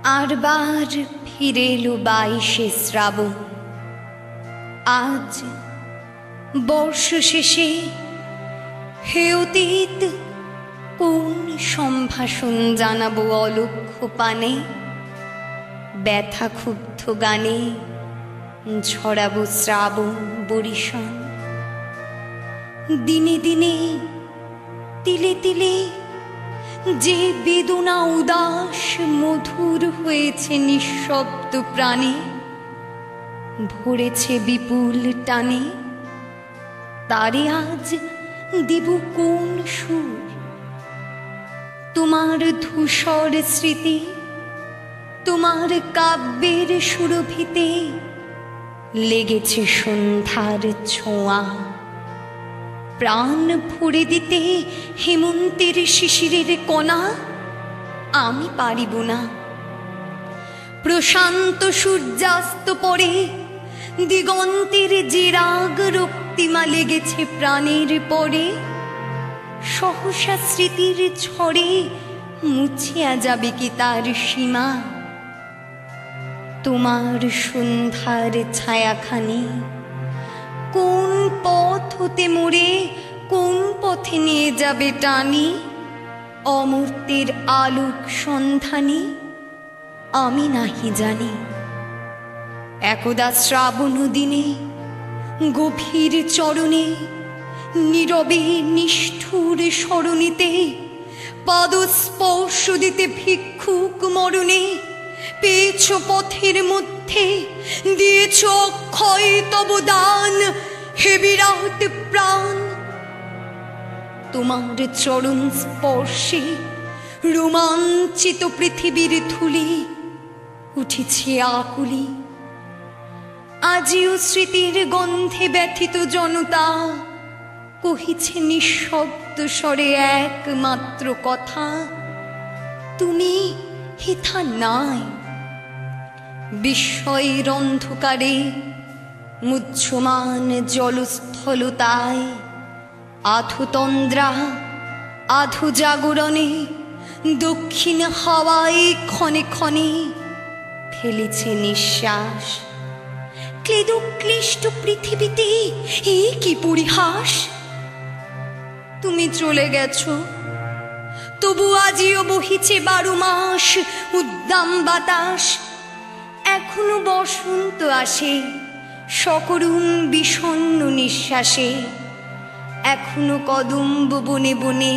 आरबार फिरे एलो 22शे श्रावण। आज बर्ष शेषे हे अतीत कोन सम्भाषण जानाबो अलक्ष्य पाने। व्यथा क्षुब्ध गाने झराबो श्रावण बरिशान। दिने दिने तिले तिले जे बेदना उदास मधुर हয়েছে निःशब्द प्राणे भरेছে विपुल टाने। तारे आज देव कोन सुर। तुम्हार धूसर स्मृति तुम्हार काव्येर सुरभिते लेगेছে सन्ध्यार ছোঁয়া। प्राण भरे दिते हेमंतेर शिशिरेर कणा आमी पारिब ना। प्रशांत सूर्यास्त परे दिगंतेर जे राग रक्तिमा लेगेছে प्राणेर परे सहसा स्मृतिर झड़े मुछिया जाबे कि तार सीमा। तुम्हार सन्ध्यार छायाखानी कोन पथ होते मोरे कोन पथे निये जाबे टानी। अमर्तेर आलोक सन्धानी आमी नाहि जानी। एकदा श्रावण दिने गभीर चरणे नीरवे निष्ठुर सरणीते पादस्पर्श दिते भिक्षुक मरणे पेয়েছো পথের মধ্যে দিয়েছো অক্ষয় তব দান। হে বিরাট প্রাণ তোমার চরণ স্পর্শে রোমাঞ্চিত পৃথিবীর ধুলি উঠেছে আকুলি। আজিও স্মৃতির গন্ধে ব্যথিত জনতা কহিছে নিঃশব্দ স্বরে একমাত্র কথা, তুমি হিথা নাই। বিস্ময়ের অন্ধকারে মুহ্যমান জলস্থলতায় আধো তন্দ্রা আধো জাগরণে দক্ষিণ হাওয়ায় ক্ষণে ক্ষণে ফেলেছে নিঃশ্বাস। ক্লেদ ক্লিষ্ট পৃথিবীতে এ কি পরিহাস। তুমি চলে গেছো তবু আজিও বহিছে 12 মাস উদ্দাম বাতাস। এখনো বসন্ত আসে সকরুণ বিষণ্ণ নিঃশ্বাসে। এখনো কদম্ব বনে বনে